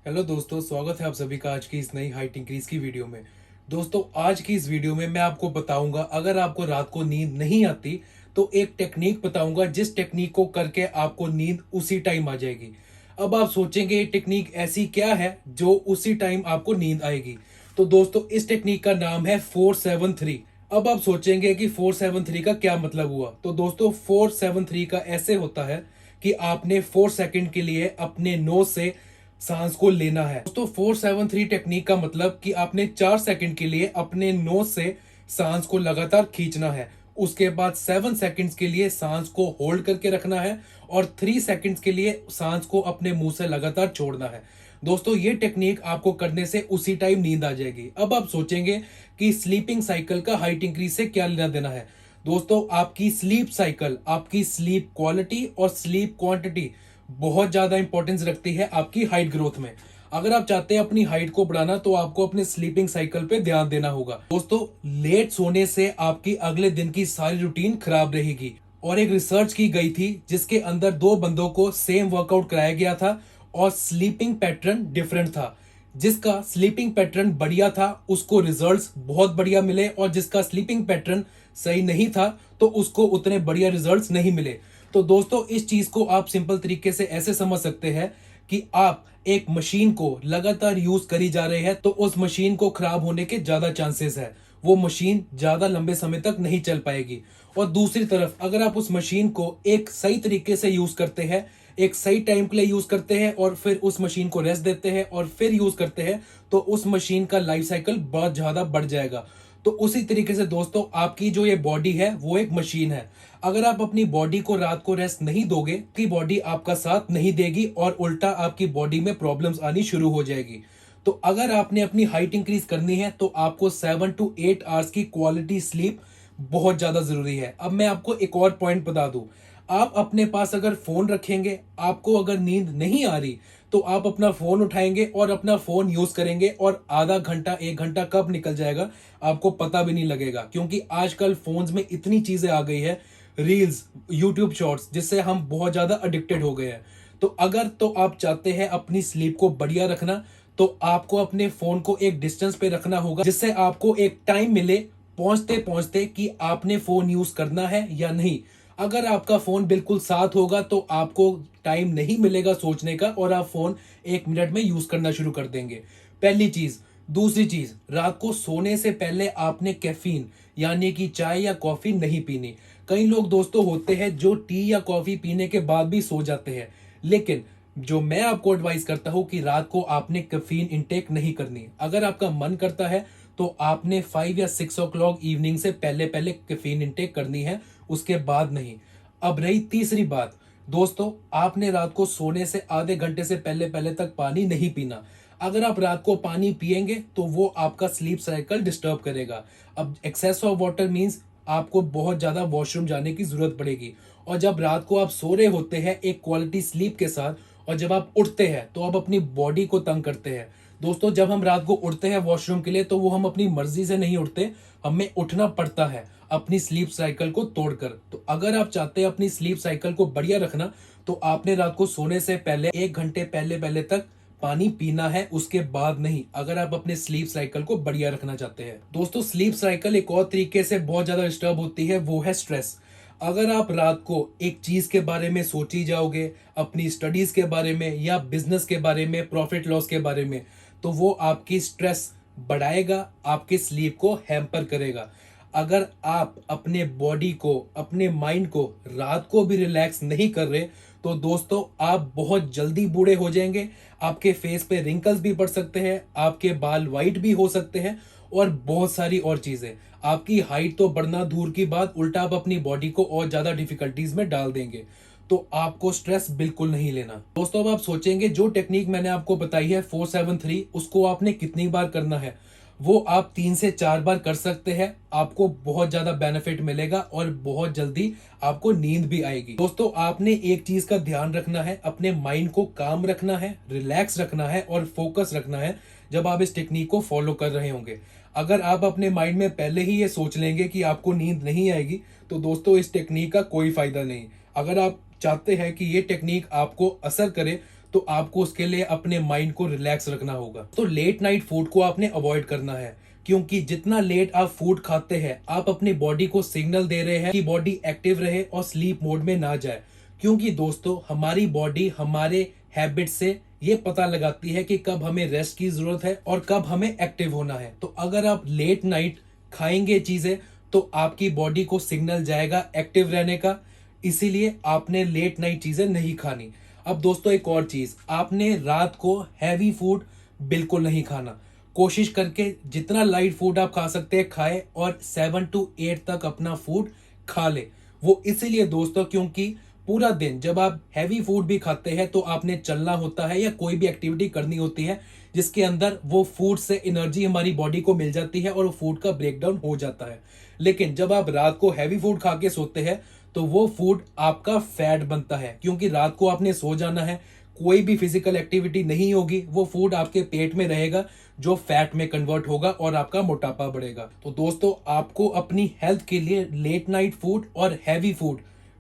Hello दोस्तों, स्वागत है आप सभी का आज की इस नई हाइट इंक्रीज की वीडियो में। दोस्तों, आज की इस वीडियो में मैं आपको बताऊंगा, अगर आपको रात को नींद नहीं आती तो एक टेक्निक बताऊंगा जिस टेक्निक को करके आपको नींद उसी टाइम आ जाएगी। अब आप सोचेंगे ये टेक्निक ऐसी क्या है जो उसी टाइम आपको नींद आएगी। तो दोस्तों, इस टेक्निक का नाम है 473। अब आप सोचेंगे कि 473 का क्या मतलब हुआ। तो दोस्तों, 473 का ऐसे होता है कि आपने 4 सेकंड के लिए अपने नोज से सांस को लेना है। दोस्तों, 473 टेक्निक का मतलब कि आपने 4 सेकंड के लिए अपने नोज से सांस को लगातार खींचना है। उसके बाद 7 सेकंड्स के लिए सांस को होल्ड करके रखना है और 3 सेकंड्स के लिए सांस को अपने मुंह से लगातार छोड़ना है। दोस्तों, ये टेक्निक आपको करने से उसी टाइम नींद आ जाएगी। अब आप सोचेंगे कि स्लीपिंग साइकिल का हाइट इंक्रीज से क्या लेना देना है। दोस्तों, आपकी स्लीप साइकिल, आपकी स्लीप क्वालिटी और स्लीप क्वांटिटी बहुत ज्यादा इंपॉर्टेंस रखती है आपकी हाइट ग्रोथ में। अगर आप चाहते हैं अपनी हाइट को बढ़ाना तो आपको अपने स्लीपिंग साइकिल पे ध्यान देना होगा। दोस्तों, लेट सोने से आपकी अगले दिन की सारी रूटीन खराब रहेगी। और एक रिसर्च की गई थी जिसके अंदर दो बंदों को सेम वर्कआउट कराया गया था और स्लीपिंग पैटर्न डिफरेंट था। जिसका स्लीपिंग पैटर्न बढ़िया था उसको रिजल्ट्स बहुत बढ़िया मिले, और जिसका स्लीपिंग पैटर्न सही नहीं था तो उसको उतने बढ़िया रिजल्ट्स नहीं मिले। तो दोस्तों, इस चीज को आप सिंपल तरीके से ऐसे समझ सकते हैं कि आप एक मशीन को लगातार यूज करी जा रहे हैं तो उस मशीन को खराब होने के ज्यादा चांसेस है। वो मशीन ज्यादा लंबे समय तक नहीं चल पाएगी। और दूसरी तरफ अगर आप उस मशीन को एक सही तरीके से यूज करते हैं, एक सही टाइम के लिए यूज करते हैं और फिर उस मशीन को रेस्ट देते हैं और फिर यूज करते हैं, तो उस मशीन का लाइफ साइकिल बहुत ज्यादा बढ़ जाएगा। तो उसी तरीके से दोस्तों, आपकी जो ये बॉडी है वो एक मशीन है। अगर आप अपनी बॉडी को रात को रेस्ट नहीं दोगे, की बॉडी आपका साथ नहीं देगी और उल्टा आपकी बॉडी में प्रॉब्लम्स आनी शुरू हो जाएगी। तो अगर आपने अपनी हाइट इंक्रीज करनी है तो आपको 7 to 8 आवर्स की क्वालिटी स्लीप बहुत ज्यादा जरूरी है। अब मैं आपको एक और पॉइंट बता दूं, आप अपने पास अगर फोन रखेंगे, आपको अगर नींद नहीं आ रही तो आप अपना फोन उठाएंगे और अपना फोन यूज करेंगे और आधा घंटा 1 घंटा कब निकल जाएगा आपको पता भी नहीं लगेगा। क्योंकि आजकल फोन्स में इतनी चीजें आ गई है, रील्स, यूट्यूब शॉर्ट्स, जिससे हम बहुत ज्यादा अडिक्टेड हो गए हैं। तो अगर तो आप चाहते हैं अपनी स्लीप को बढ़िया रखना तो आपको अपने फोन को एक डिस्टेंस पे रखना होगा, जिससे आपको एक टाइम मिले पहुंचते पहुंचते कि आपने फोन यूज करना है या नहीं। अगर आपका फोन बिल्कुल साथ होगा तो आपको टाइम नहीं मिलेगा सोचने का और आप फोन 1 मिनट में यूज करना शुरू कर देंगे। पहली चीज। दूसरी चीज, रात को सोने से पहले आपने कैफीन यानी कि चाय या कॉफी नहीं पीनी। कई लोग दोस्तों होते हैं जो टी या कॉफी पीने के बाद भी सो जाते हैं, लेकिन जो मैं आपको एडवाइस करता हूं कि रात को आपने कैफीन इंटेक नहीं करनी। अगर आपका मन करता है तो आपने 5 या 6 o'clock इवनिंग से पहले पहले कैफीन इंटेक करनी है, उसके बाद नहीं। अब रही तीसरी बात, दोस्तों, आपने रात को सोने से आधे घंटे से पहले पहले तक पानी नहीं पीना। अगर आप रात को पानी पिएंगे तो वो आपका स्लीप साइकिल डिस्टर्ब करेगा। अब एक्सेस ऑफ वाटर मींस आपको बहुत ज्यादा वॉशरूम जाने की जरूरत पड़ेगी। और जब रात को आप सो रहे होते हैं एक क्वालिटी स्लीप के साथ, और जब आप उठते हैं तो आप अपनी बॉडी को तंग करते हैं। दोस्तों, जब हम रात को उठते हैं वॉशरूम के लिए तो वो हम अपनी मर्जी से नहीं उठते, हमें उठना पड़ता है अपनी स्लीप साइकिल को तोड़कर। तो अगर आप चाहते हैं अपनी स्लीप साइकिल को बढ़िया रखना तो आपने रात को सोने से पहले 1 घंटे पहले पहले तक पानी पीना है, उसके बाद नहीं, अगर आप अपने स्लीप साइकिल को बढ़िया रखना चाहते हैं। दोस्तों, स्लीप साइकिल एक और तरीके से बहुत ज्यादा डिस्टर्ब होती है, वो है स्ट्रेस। अगर आप रात को एक चीज के बारे में सोची जाओगे, अपनी स्टडीज के बारे में या बिजनेस के बारे में, प्रॉफिट लॉस के बारे में, तो वो आपकी स्ट्रेस बढ़ाएगा, आपके स्लीप को हैम्पर करेगा। अगर आप अपने बॉडी को, अपने माइंड को रात को भी रिलैक्स नहीं कर रहे तो दोस्तों आप बहुत जल्दी बूढ़े हो जाएंगे। आपके फेस पे रिंकल्स भी पड़ सकते हैं, आपके बाल वाइट भी हो सकते हैं और बहुत सारी और चीजें। आपकी हाइट तो बढ़ना दूर की बात, उल्टा आप अपनी बॉडी को और ज्यादा डिफिकल्टीज में डाल देंगे। तो आपको स्ट्रेस बिल्कुल नहीं लेना। दोस्तों, अब आप सोचेंगे जो टेक्निक मैंने आपको बताई है 473, उसको आपने कितनी बार करना है। वो आप 3 से 4 बार कर सकते हैं, आपको बहुत ज्यादा बेनिफिट मिलेगा और बहुत जल्दी आपको नींद भी आएगी। दोस्तों, आपने एक चीज का ध्यान रखना है, अपने माइंड को काम रखना है, रिलैक्स रखना है और फोकस रखना है जब आप इस टेक्निक को फॉलो कर रहे होंगे। अगर आप अपने माइंड में पहले ही ये सोच लेंगे कि आपको नींद नहीं आएगी तो दोस्तों इस टेक्निक का कोई फायदा नहीं। अगर आप चाहते हैं कि ये टेक्निक आपको असर करे तो आपको उसके लिए अपने माइंड को रिलैक्स रखना होगा। तो लेट नाइट फूड को आपने अवॉइड करना है, क्योंकि जितना लेट आप फूड खाते हैं आप अपनी बॉडी को सिग्नल दे रहे हैं कि बॉडी एक्टिव रहे और स्लीप मोड में ना जाए। क्योंकि दोस्तों हमारी बॉडी हमारे हैबिट से ये पता लगाती है कि कब हमें रेस्ट की जरूरत है और कब हमें एक्टिव होना है। तो अगर आप लेट नाइट खाएंगे चीजें तो आपकी बॉडी को सिग्नल जाएगा एक्टिव रहने का, इसीलिए आपने लेट नाइट चीजें नहीं खानी। अब दोस्तों एक और चीज, आपने रात को हैवी फूड बिल्कुल नहीं खाना। कोशिश करके जितना लाइट फूड आप खा सकते हैं खाए और 7 to 8 तक अपना फूड खा ले। वो इसीलिए दोस्तों क्योंकि पूरा दिन जब आप हैवी फूड भी खाते हैं तो आपने चलना होता है या कोई भी एक्टिविटी करनी होती है जिसके अंदर वो फूड से एनर्जी हमारी बॉडी को मिल जाती है और फूड का ब्रेकडाउन हो जाता है। लेकिन जब आप रात को हैवी फूड खा के सोते हैं तो वो फूड आपका फैट बनता है, क्योंकि रात को आपने सो जाना है, कोई भी फिजिकल एक्टिविटी नहीं होगी, वो फूड आपके पेट में रहेगा जो फैट में कन्वर्ट होगा और आपका मोटापा बढ़ेगा। तो दोस्तों आपको अपनी हेल्थ के लिए लेट नाइट फूड और हैवी फूड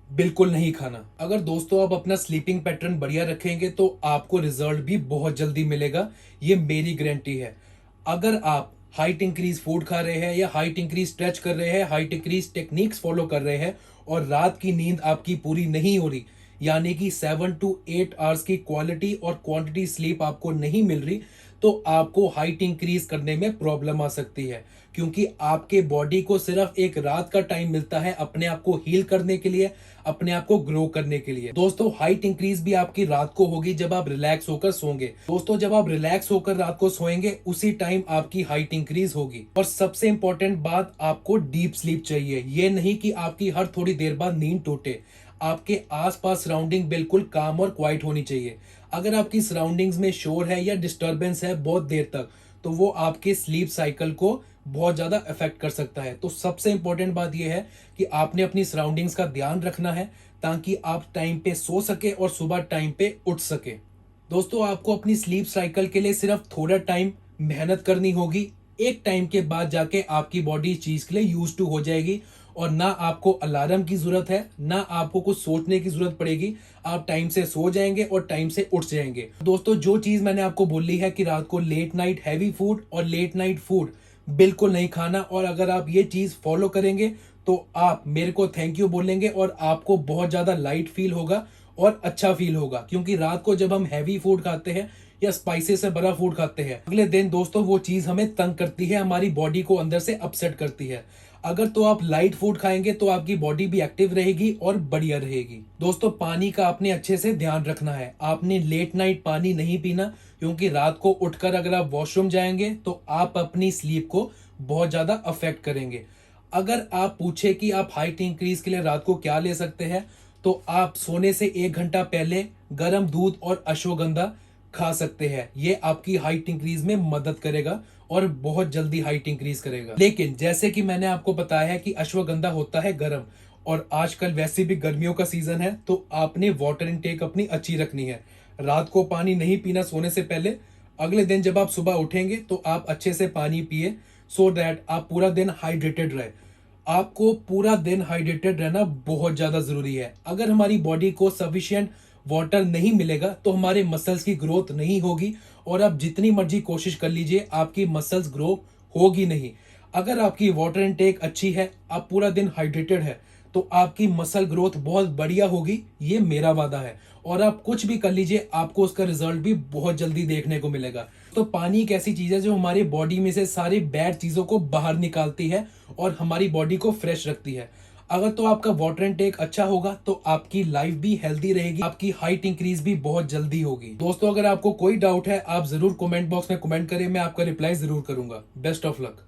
बिल्कुल नहीं खाना। अगर दोस्तों आप अपना स्लीपिंग पैटर्न बढ़िया रखेंगे तो आपको रिजल्ट भी बहुत जल्दी मिलेगा, ये मेरी गारंटी है। अगर आप हाइट इंक्रीज फूड खा रहे हैं या हाइट इंक्रीज स्ट्रेच कर रहे हैं, हाइट इंक्रीज टेक्निक्स फॉलो कर रहे हैं और रात की नींद आपकी पूरी नहीं हो रही, यानी कि 7 to 8 आवर्स की क्वालिटी और क्वांटिटी स्लीप आपको नहीं मिल रही, तो आपको हाइट इंक्रीज करने में प्रॉब्लम आ सकती है। क्योंकि आपके बॉडी को सिर्फ एक रात का टाइम मिलता है अपने आप को हील करने के लिए, अपने आप को ग्रो करने के लिए। दोस्तों हाइट इंक्रीज भी आपकी रात को होगी जब आप रिलैक्स होकर सोएंगे। दोस्तों जब आप रिलैक्स होकर रात को सोएंगे उसी टाइम आपकी हाइट इंक्रीज होगी। और सबसे इंपॉर्टेंट बात, आपको डीप स्लीप चाहिए। ये नहीं कि आपकी हर थोड़ी देर बाद नींद टूटे। आपके आसपास सराउंडिंग बिल्कुल काम और क्वाइट होनी चाहिए। अगर आपकी सराउंडिंग्स में शोर है या डिस्टरबेंस है बहुत देर तक, तो वो आपके स्लीप साइकिल को बहुत ज्यादा इफेक्ट कर सकता है। तो सबसे इंपॉर्टेंट बात यह है कि आपने अपनी सराउंडिंग्स का ध्यान रखना है ताकि आप टाइम पे सो सके और सुबह टाइम पे उठ सके। दोस्तों आपको अपनी स्लीप साइकिल के लिए सिर्फ थोड़ा टाइम मेहनत करनी होगी। एक टाइम के बाद जाके आपकी बॉडी इस चीज के लिए यूज टू हो जाएगी और ना आपको अलार्म की जरूरत है, ना आपको कुछ सोचने की जरूरत पड़ेगी। आप टाइम से सो जाएंगे और टाइम से उठ जाएंगे। दोस्तों जो चीज मैंने आपको बोली है कि रात को लेट नाइट हैवी फूड और लेट नाइट फूड बिल्कुल नहीं खाना, और अगर आप ये चीज फॉलो करेंगे तो आप मेरे को थैंक यू बोलेंगे और आपको बहुत ज्यादा लाइट फील होगा और अच्छा फील होगा। क्योंकि रात को जब हम हैवी फूड खाते हैं या स्पाइसेस से बड़ा फूड खाते हैं, अगले दिन दोस्तों वो चीज हमें तंग करती है, हमारी बॉडी को अंदर से अपसेट करती है। अगर तो आप लाइट फूड खाएंगे तो आपकी बॉडी भी एक्टिव रहेगी और बढ़िया रहेगी। दोस्तों पानी का आपने अच्छे से ध्यान रखना है। आपने लेट नाइट पानी नहीं पीना, क्योंकि रात को उठकर अगर आप वॉशरूम जाएंगे तो आप अपनी स्लीप को बहुत ज्यादा अफेक्ट करेंगे। अगर आप पूछे कि आप हाइट इंक्रीज के लिए रात को क्या ले सकते हैं, तो आप सोने से 1 घंटा पहले गर्म दूध और अश्वगंधा खा सकते हैं। ये आपकी हाइट इंक्रीज में मदद करेगा और बहुत जल्दी हाइट इंक्रीज करेगा। लेकिन जैसे कि मैंने आपको बताया है कि अश्वगंधा होता है गर्म, और आजकल वैसे भी गर्मियों का सीजन है, तो आपने वाटर इनटेक अपनी अच्छी रखनी है। रात को पानी नहीं पीना सोने से पहले। अगले दिन जब आप सुबह उठेंगे तो आप अच्छे से पानी पिए, सो दैट आप पूरा दिन हाइड्रेटेड रहे। आपको पूरा दिन हाइड्रेटेड रहना बहुत ज्यादा जरूरी है। अगर हमारी बॉडी को सफिशिएंट वाटर नहीं मिलेगा तो हमारे मसल्स की ग्रोथ नहीं होगी, और आप जितनी मर्जी कोशिश कर लीजिए आपकी मसल्स ग्रो होगी नहीं। अगर आपकी वाटर इनटेक अच्छी है, आप पूरा दिन हाइड्रेटेड है, तो आपकी मसल ग्रोथ बहुत बढ़िया होगी, ये मेरा वादा है। और आप कुछ भी कर लीजिए आपको उसका रिजल्ट भी बहुत जल्दी देखने को मिलेगा। तो पानी एक ऐसी चीज है जो हमारे बॉडी में से सारी बैड चीजों को बाहर निकालती है और हमारी बॉडी को फ्रेश रखती है। अगर तो आपका वाटर इनटेक अच्छा होगा तो आपकी लाइफ भी हेल्दी रहेगी, आपकी हाइट इंक्रीज भी बहुत जल्दी होगी। दोस्तों अगर आपको कोई डाउट है आप जरूर कमेंट बॉक्स में कमेंट करें, मैं आपका रिप्लाई जरूर करूंगा। Best of luck.